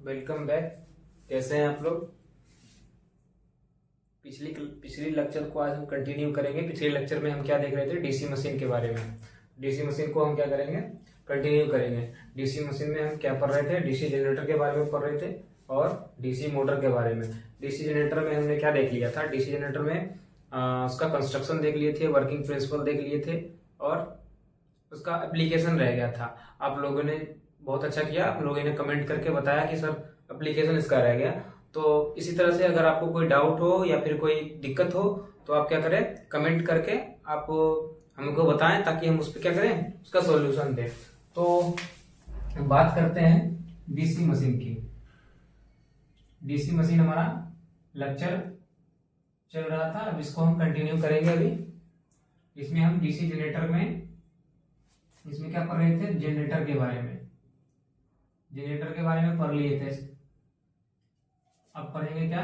Welcome back. कैसे हैं आप लोग। पिछली लेक्चर को आज हम कंटिन्यू करेंगे। पिछले लेक्चर में हम क्या देख रहे थे, डीसी मशीन के बारे में। डीसी मशीन को हम क्या करेंगे, कंटिन्यू करेंगे। डीसी मशीन में हम क्या पढ़ रहे थे, डीसी जनरेटर के बारे में पढ़ रहे थे और डीसी मोटर के बारे में। डीसी जनरेटर में हमने क्या देख लिया था, डीसी जनरेटर में उसका कंस्ट्रक्शन देख लिए थे, वर्किंग प्रिंसिपल देख लिए थे और उसका एप्लीकेशन रह गया था। आप लोगों ने बहुत अच्छा किया, आप लोगों ने कमेंट करके बताया कि सर एप्लीकेशन इसका रह गया। तो इसी तरह से अगर आपको कोई डाउट हो या फिर कोई दिक्कत हो तो आप क्या करें, कमेंट करके आप हमको बताएं ताकि हम उस पर क्या करें, उसका सॉल्यूशन दें। तो बात करते हैं डीसी मशीन की। डीसी मशीन हमारा लेक्चर चल रहा था, अब इसको हम कंटिन्यू करेंगे। अभी इसमें हम डीसी जनरेटर में, इसमें क्या पढ़ रहे थे, जनरेटर के बारे में। जनरेटर के बारे में पढ़ लिए थे। अब पढ़ेंगे क्या,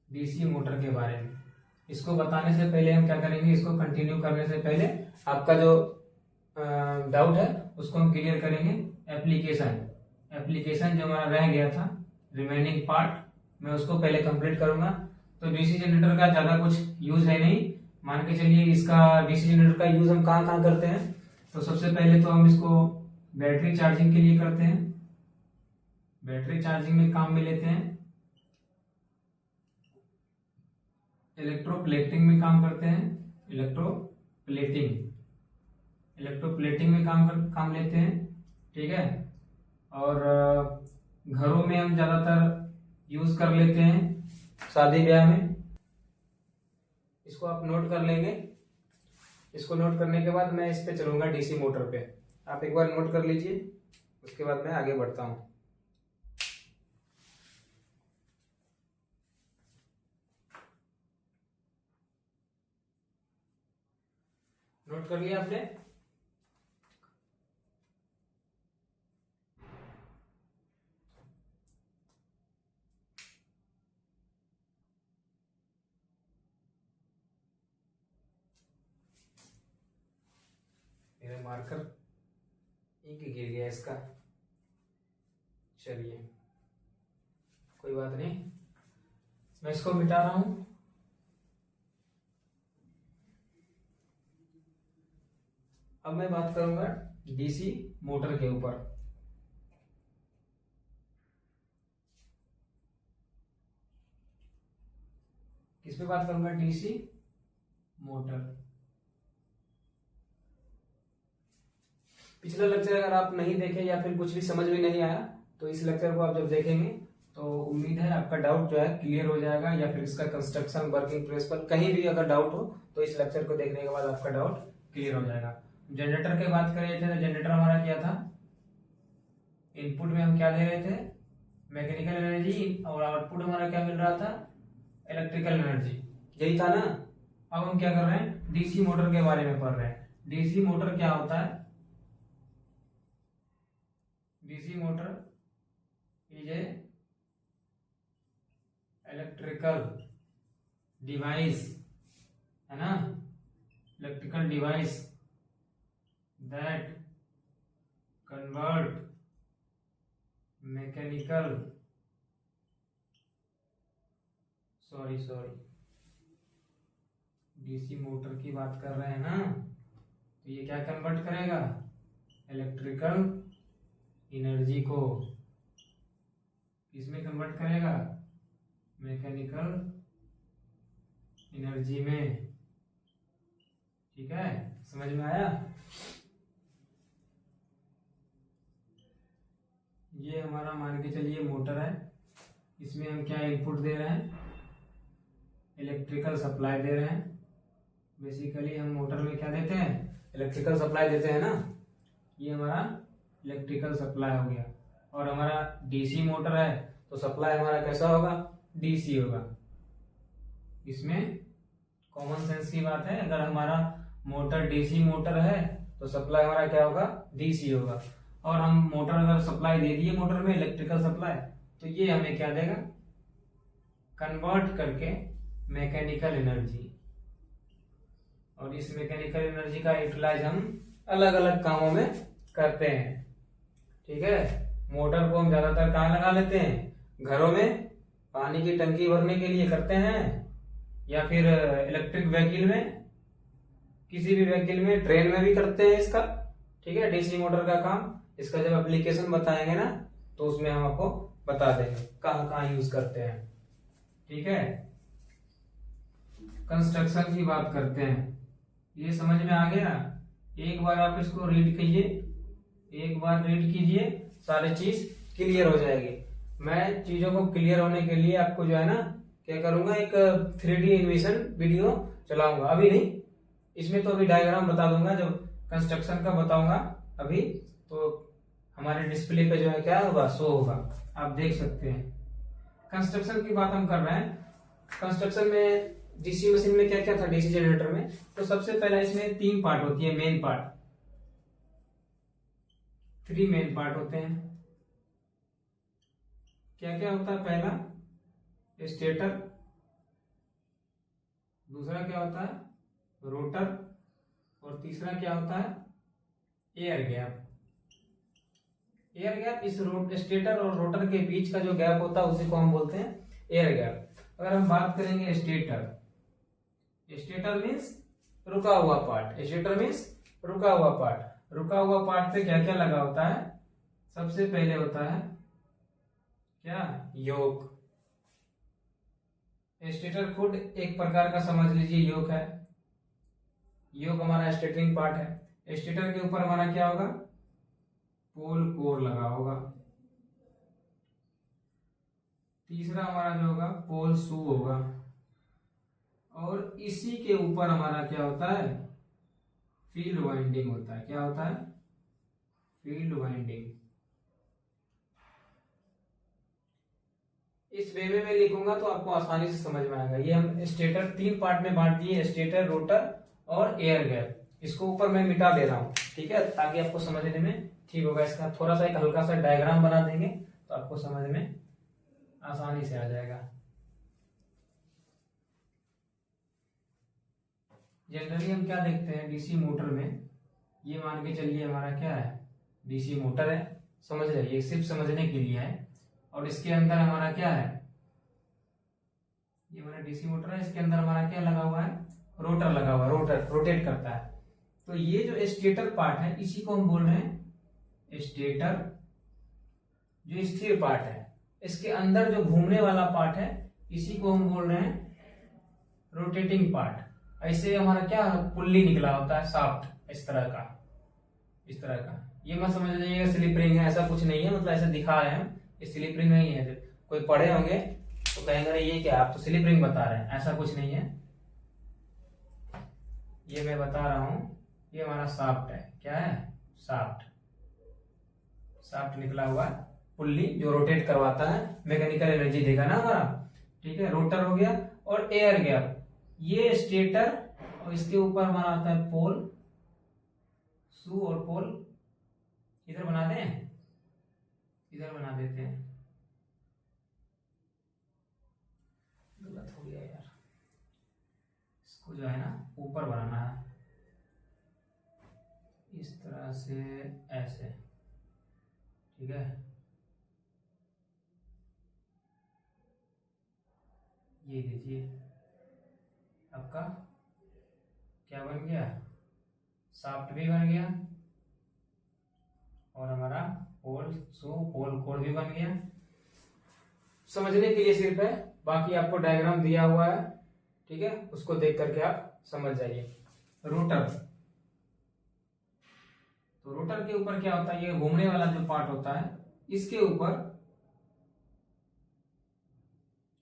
डीसी मोटर के बारे में। इसको बताने से पहले हम क्या करेंगे, इसको कंटिन्यू करने से पहले आपका जो डाउट है उसको हम क्लियर करेंगे। एप्लीकेशन जो हमारा रह गया था, रिमेनिंग पार्ट, मैं उसको पहले कंप्लीट करूंगा। तो डीसी जनरेटर का ज्यादा कुछ यूज है नहीं, मान के चलिए। इसका डीसी जनरेटर का यूज हम कहाँ कहाँ करते हैं, तो सबसे पहले तो हम इसको बैटरी चार्जिंग के लिए करते हैं। बैटरी चार्जिंग में काम में लेते हैं। इलेक्ट्रोप्लेटिंग में काम करते हैं। इलेक्ट्रोप्लेटिंग में काम लेते हैं, ठीक है। और घरों में हम ज्यादातर यूज कर लेते हैं, शादी ब्याह में। इसको आप नोट कर लेंगे। इसको नोट करने के बाद मैं इस पे चलूंगा, डीसी मोटर पे। आप एक बार नोट कर लीजिए, उसके बाद मैं आगे बढ़ता हूं। नोट कर लिया आपने। मेरा मार्कर इंक गिर गया इसका, चलिए कोई बात नहीं, मैं इसको मिटा रहा हूं। अब मैं बात करूंगा डीसी मोटर के ऊपर। किस पे बात करूंगा, डीसी मोटर। पिछला लेक्चर अगर आप नहीं देखे या फिर कुछ भी समझ में नहीं आया तो इस लेक्चर को आप जब देखेंगे तो उम्मीद है आपका डाउट जो है क्लियर हो जाएगा, या फिर इसका कंस्ट्रक्शन, वर्किंग प्रिंसिपल, कहीं भी अगर डाउट हो तो इस लेक्चर को देखने के बाद आपका डाउट क्लियर हो जाएगा। जनरेटर की बात कर रहे थे तो जनरेटर हमारा क्या था, इनपुट में हम क्या दे रहे थे, मैकेनिकल एनर्जी, और आउटपुट हमारा क्या मिल रहा था, इलेक्ट्रिकल एनर्जी, यही था ना। अब हम क्या कर रहे हैं, डीसी मोटर के बारे में पढ़ रहे हैं। डीसी मोटर क्या होता है, DC motor is a electrical device, है ना, electrical device that convert mechanical, sorry DC motor की बात कर रहे हैं ना, तो ये क्या कन्वर्ट करेगा, इलेक्ट्रिकल एनर्जी को किसमें कन्वर्ट करेगा, मैकेनिकल एनर्जी में, ठीक है। समझ में आया। ये हमारा मान के चलिए मोटर है, इसमें हम क्या इनपुट दे रहे हैं, इलेक्ट्रिकल सप्लाई दे रहे हैं। बेसिकली हम मोटर में क्या देते हैं, इलेक्ट्रिकल सप्लाई देते हैं ना। ये हमारा इलेक्ट्रिकल सप्लाई हो गया। और हमारा डीसी मोटर है तो सप्लाई हमारा कैसा होगा, डीसी होगा। इसमें कॉमन सेंस की बात है, अगर हमारा मोटर डीसी मोटर है तो सप्लाई हमारा क्या होगा, डीसी होगा। और हम मोटर अगर सप्लाई दे दिए मोटर में इलेक्ट्रिकल सप्लाई, तो ये हमें क्या देगा, कन्वर्ट करके मैकेनिकल एनर्जी। और इस मैकेनिकल एनर्जी का यूटिलाइज हम अलग अलग कामों में करते हैं, ठीक है। मोटर को हम ज्यादातर कहाँ लगा लेते हैं? घरों में पानी की टंकी भरने के लिए करते हैं, या फिर इलेक्ट्रिक व्हीकल में, किसी भी व्हीकल में, ट्रेन में भी करते हैं इसका। ठीक है, डीसी मोटर का काम। इसका जब एप्लीकेशन बताएंगे ना तो उसमें हम आपको बता देंगे कहाँ कहाँ यूज करते हैं। ठीक है, कंस्ट्रक्शन की बात करते हैं। ये समझ में आ गया? एक बार आप इसको रीड कीजिए, एक बार रीड कीजिए, सारी चीज क्लियर हो जाएगी। मैं चीजों को क्लियर होने के लिए आपको जो है ना क्या करूंगा, एक 3D एनिमेशन वीडियो चलाऊंगा। अभी नहीं, इसमें तो अभी डायग्राम बता दूंगा, जब कंस्ट्रक्शन का बताऊंगा अभी तो हमारे डिस्प्ले पे जो है क्या होगा, शो होगा, आप देख सकते हैं। कंस्ट्रक्शन की बात हम कर रहे हैं। कंस्ट्रक्शन में डीसी मशीन में क्या क्या था, डीसी जनरेटर में? तो सबसे पहला इसमें 3 पार्ट होती है, मेन पार्ट, 3 मेन पार्ट होते हैं। क्या क्या होता है? पहला स्टेटर, दूसरा क्या होता है? रोटर, और तीसरा क्या होता है? Air gap. एयर गैप, इस स्टेटर और रोटर के बीच का जो गैप होता है उसी को हम बोलते हैं एयर गैप। अगर हम बात करेंगे स्टेटर, स्टेटर मीन्स रुका हुआ पार्ट, स्टेटर मीन्स रुका हुआ पार्ट। रुका हुआ पार्ट पे क्या क्या लगा होता है? सबसे पहले होता है क्या? योक। स्टेटर खुद एक प्रकार का समझ लीजिए योक है। योक हमारा स्टेटरिंग पार्ट है। स्टेटर के ऊपर हमारा क्या होगा? पोल कोर लगा होगा। तीसरा हमारा जो होगा पोल शू होगा, और इसी के ऊपर हमारा क्या होता है? फील्ड वाइंडिंग होता है। क्या होता है? Field winding. इस वे में लिखूंगा तो आपको आसानी से समझ में आएगा। ये हम स्टेटर 3 पार्ट में बांट दिए, स्टेटर, रोटर और एयर गैप। इसको ऊपर मैं मिटा दे रहा हूं, ठीक है, ताकि आपको समझने में ठीक होगा। इसका थोड़ा सा एक हल्का सा डायग्राम बना देंगे तो आपको समझ में आसानी से आ जाएगा। जनरली हम क्या देखते हैं डीसी मोटर में, ये मान के चलिए हमारा क्या है? डीसी मोटर है, समझ रहे, ये सिर्फ समझने के लिए है। और इसके अंदर हमारा क्या है? ये हमारा डीसी मोटर है, इसके अंदर हमारा क्या लगा हुआ है? रोटर लगा हुआ है, रोटर रोटेट करता है। तो ये जो स्टेटर पार्ट है इसी को हम बोल रहे हैं स्टेटर, जो स्थिर पार्ट है। इसके अंदर जो घूमने वाला पार्ट है इसी को हम बोल रहे हैं रोटेटिंग पार्ट। ऐसे हमारा क्या पुल्ली निकला होता है, साफ्ट, इस तरह का, इस तरह का। ये मत समझ लीजिएगा स्लिप रिंग है, ऐसा कुछ नहीं है, मतलब ऐसा दिखा रहे हैं, स्लिप रिंग नहीं है। कोई पढ़े होंगे तो कहेंगे अरे ये क्या, आप तो स्लिप रिंग बता रहे हैं, ऐसा कुछ नहीं है। ये मैं बता रहा हूं, ये हमारा शाफ्ट है। क्या है? शाफ्ट, शाफ्ट निकला हुआ पुल्ली जो रोटेट करवाता है, मैकेनिकल एनर्जी देगा ना हमारा। ठीक है, रोटर हो गया। और एयर गैप, ये स्टेटर और इसके ऊपर हमारा आता है पोल शू, और पोल इधर बना दें, इधर बना देते हैं, गलत हो गया यार, इसको जो है ना ऊपर बनाना है इस तरह से, ऐसे। ठीक है, ये देखिए आपका क्या बन गया? शाफ्ट भी बन गया, और हमारा पोल शू, पोल कोड भी बन गया। समझने के लिए सिर्फ है, बाकी आपको डायग्राम दिया हुआ है, ठीक है, उसको देख करके आप समझ जाइए। रोटर, तो रोटर के ऊपर क्या होता है? ये घूमने वाला जो पार्ट होता है, इसके ऊपर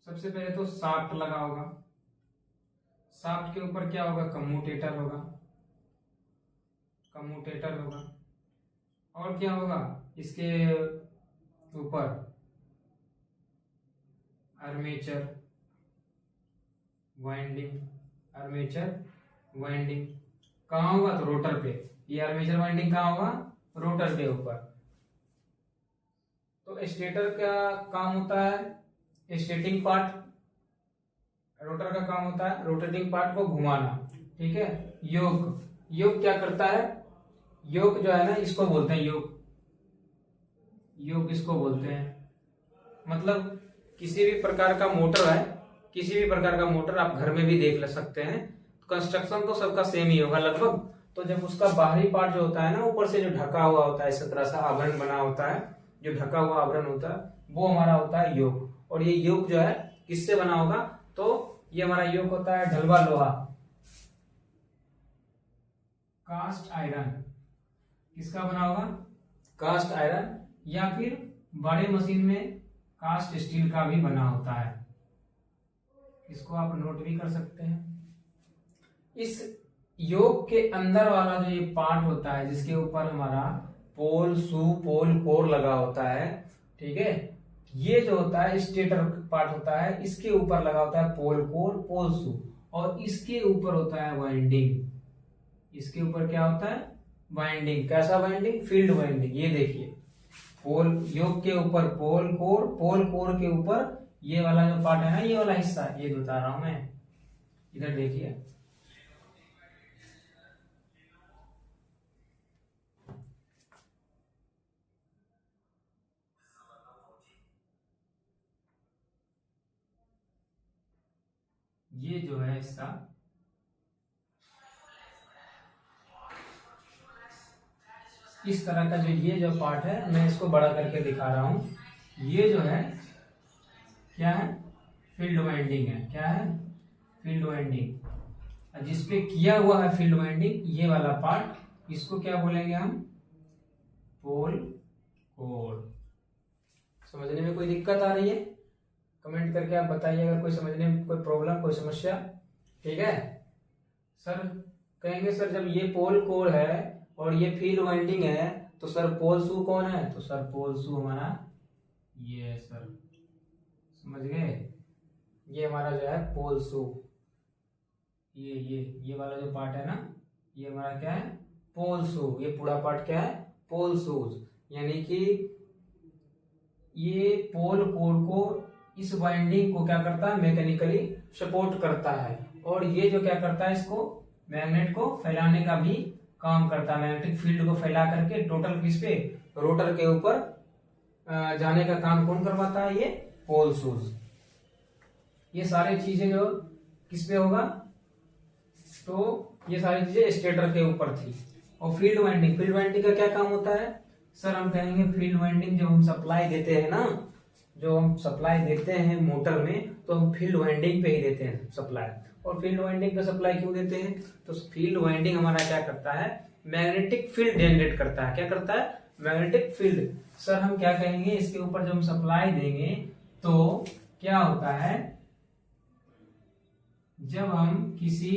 सबसे पहले तो शाफ्ट लगा होगा। शाफ्ट के ऊपर क्या होगा? कम्यूटेटर होगा, कम्यूटेटर होगा। और क्या होगा? इसके ऊपर आर्मेचर वाइंडिंग, आर्मेचर वाइंडिंग कहाँ होगा? तो रोटर पे। ये आर्मेचर वाइंडिंग कहाँ होगा? रोटर के ऊपर। तो स्टेटर का काम होता है स्टेटिंग पार्ट, रोटर का काम होता है रोटेटिंग पार्ट को घुमाना। ठीक है, योक, योक क्या करता है? योक जो है ना, इसको बोलते हैं योक। योग किसको बोलते हैं? मतलब किसी भी प्रकार का मोटर है, किसी भी प्रकार का मोटर आप घर में भी देख ले सकते हैं, कंस्ट्रक्शन तो सबका सेम ही होगा लगभग। तो जब उसका बाहरी पार्ट जो होता है ना, ऊपर से जो ढका हुआ होता है, इस तरह से आवरण बना होता है, जो ढका हुआ आवरण होता है, वो हमारा होता है योग। और ये योग जो है किससे बना होगा? तो ये हमारा योग होता है ढलवा लोहा, कास्ट आयरन। किसका बना होगा? कास्ट आयरन, या फिर बड़े मशीन में कास्ट स्टील का भी बना होता है। इसको आप नोट भी कर सकते हैं। इस योग के अंदर वाला जो ये पार्ट होता है, जिसके ऊपर हमारा पोल शू पोल कोर लगा होता है, ठीक है, ये जो होता है स्टेटर पार्ट होता है, इसके ऊपर लगा होता है पोल कोर पोल शू, और इसके ऊपर होता है वाइंडिंग। इसके ऊपर क्या होता है? वाइंडिंग। कैसा वाइंडिंग? Field winding. ये देखिए, पोल योग के ऊपर पोल कोर के ऊपर ये वाला जो पार्ट है ना, ये वाला हिस्सा, ये बता रहा हूं मैं। इधर देखिए, ये जो है हिस्सा, इस तरह का जो ये जो पार्ट है, मैं इसको बड़ा करके दिखा रहा हूं। ये जो है क्या है? फील्ड वाइंडिंग है। क्या है? Field winding. जिसपे किया हुआ है फील्ड वाइंडिंग, ये वाला पार्ट, इसको क्या बोलेंगे हम? पोल कोर। समझने में कोई दिक्कत आ रही है? कमेंट करके आप बताइए अगर कोई समझने में कोई प्रॉब्लम, कोई समस्या। ठीक है सर, कहेंगे सर जब ये पोल कोर है और ये फील्ड वाइंडिंग है, तो सर पोल शू कौन है? तो सर पोल शू हमारा ये है सर, समझ गए? ये हमारा जो है पोल शू, ये वाला जो पार्ट है ना, ये हमारा क्या है? पोल शू। ये पूरा पार्ट क्या है? पोल शूज। यानी कि ये पोल कोर को, इस वाइंडिंग को क्या करता है? मैकेनिकली सपोर्ट करता है। और ये जो क्या करता है? इसको, मैग्नेट को फैलाने का भी काम करता है। मैग्नेटिक फील्ड को फैला करके टोटल किस पे? रोटर के ऊपर जाने का काम कौन करवाता है? ये पोल शूज। ये सारी चीजें जो किस पे होगा? तो ये सारी चीजें स्टेटर के ऊपर थी। और फील्ड वाइंडिंग का क्या काम होता है? सर हम कहेंगे फील्ड वाइंडिंग जो हम सप्लाई देते हैं ना, जो हम सप्लाई देते हैं मोटर में, तो हम फील्ड वाइंडिंग पे ही देते हैं सप्लाई। और फील्ड वाइंडिंग पे सप्लाई क्यों देते हैं? तो फील्ड वाइंडिंग हमारा क्या करता है? मैग्नेटिक फील्ड जनरेट करता है। क्या करता है? Magnetic field. सर हम क्या कहेंगे, इसके ऊपर जब हम सप्लाई देंगे तो क्या होता है? जब हम किसी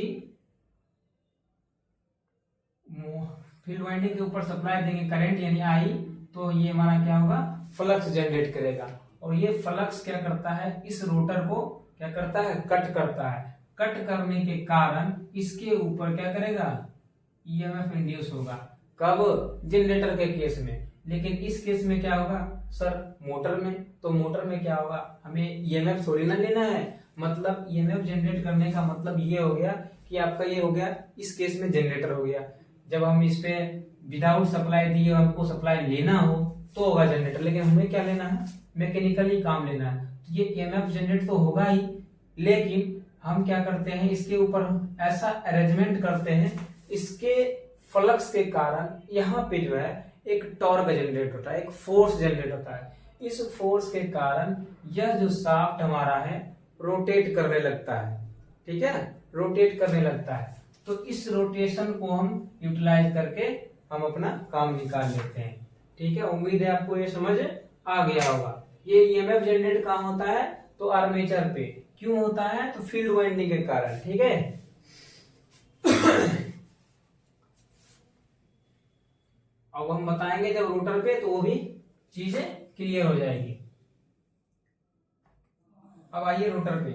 फील्ड वाइंडिंग के ऊपर सप्लाई देंगे करंट यानी आई, तो ये हमारा क्या होगा? फ्लक्स जनरेट करेगा। और ये फ्लक्स क्या करता है? इस रोटर को क्या करता है? कट करता है। कट करने के कारण इसके ऊपर क्या करेगा? ईएमएफ इंड्यूस होगा। कब? जनरेटर के केस में। लेकिन इस केस में क्या होगा सर? मोटर में। तो मोटर में क्या होगा? हमें ईएमएफ थोड़ी ना लेना है। मतलब ईएमएफ जनरेट करने का मतलब ये हो गया कि आपका ये हो गया, इस केस में जनरेटर हो गया। जब हम इस पे विदाउट सप्लाई दिए, हमको सप्लाई लेना हो तो होगा जनरेटर। लेकिन हमें क्या लेना है? मैकेनिकली काम लेना है। तो ये ईएमएफ जनरेट तो होगा ही, लेकिन हम क्या करते हैं? इसके ऊपर ऐसा अरेंजमेंट करते हैं, इसके फ्लक्स के कारण यहाँ पे जो है एक टॉर्क जनरेट होता है, एक फोर्स जनरेट होता है। इस फोर्स के कारण यह जो शाफ्ट हमारा है रोटेट करने लगता है। ठीक है, रोटेट करने लगता है। तो इस रोटेशन को हम यूटिलाइज करके हम अपना काम निकाल लेते हैं। ठीक है, उम्मीद है आपको ये समझ आ गया होगा। ये ईएमएफ जनरेट कहाँ होता है? तो आर्मेचर पे। क्यों होता है? तो फील्ड वाइंडिंग के कारण। ठीक है अब हम बताएंगे जब रोटर पे, तो वो भी चीजें क्लियर हो जाएगी। अब आइए रोटर पे।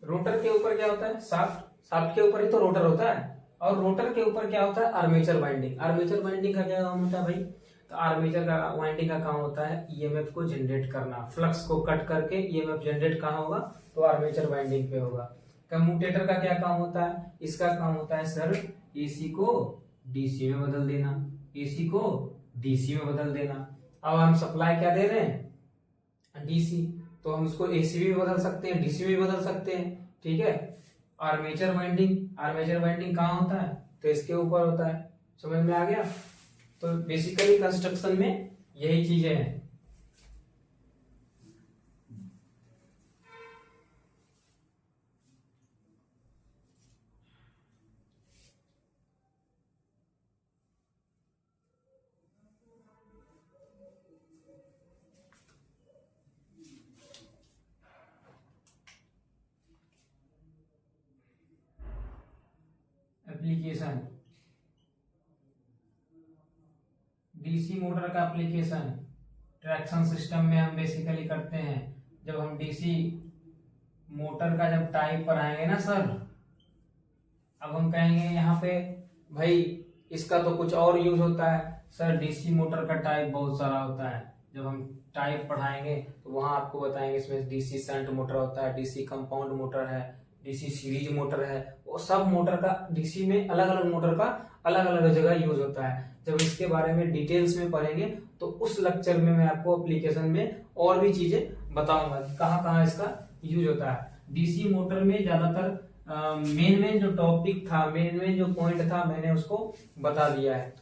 रोटर के ऊपर क्या होता है? शाफ्ट के ऊपर ही तो रोटर होता है। और रोटर के ऊपर क्या होता है? Armature winding. आर्मेचर वाइंडिंग का क्या काम होता है भाई? तो आर्मेचर का वाइंडिंग का काम होता है ईएमएफ को जनरेट करना। फ्लक्स को कट करके ईएमएफ जनरेट कहाँ होगा? तो आर्मेचर वाइंडिंग पे होगा। कम्यूटेटर का क्या काम होता है? इसका काम होता है सर एसी को डीसी में बदल देना। एसी को डीसी में बदल देना। अब हम सप्लाई क्या दे रहे हैं, डीसी, तो हम उसको एसी भी बदल सकते हैं, डीसी भी बदल सकते हैं, ठीक है। आर्मेचर वाइंडिंग कहाँ होता है, तो इसके ऊपर होता है। समझ में आ गया। तो बेसिकली कंस्ट्रक्शन में यही चीजें हैं। एप्लीकेशन, डीसी मोटर का एप्लीकेशन ट्रैक्शन सिस्टम में हम बेसिकली करते हैं। जब हम डीसी मोटर का जब टाइप पर आएंगे ना सर, अब हम कहेंगे यहाँ पे भाई इसका तो कुछ और यूज होता है सर, डीसी मोटर का टाइप बहुत सारा होता है। जब हम टाइप पढ़ाएंगे तो वहां आपको बताएंगे इसमें डीसी शंट मोटर होता है, डीसी कंपाउंड मोटर है, डीसी सीरीज मोटर है। वो सब मोटर का डीसी में अलग अलग मोटर का अलग अलग जगह यूज होता है। जब इसके बारे में डिटेल्स में पढ़ेंगे तो उस लेक्चर में मैं आपको एप्लीकेशन में और भी चीजें बताऊंगा कहाँ कहाँ इसका यूज होता है। डीसी मोटर में ज्यादातर मेन जो टॉपिक था, मेन जो पॉइंट था, मैंने उसको बता दिया है।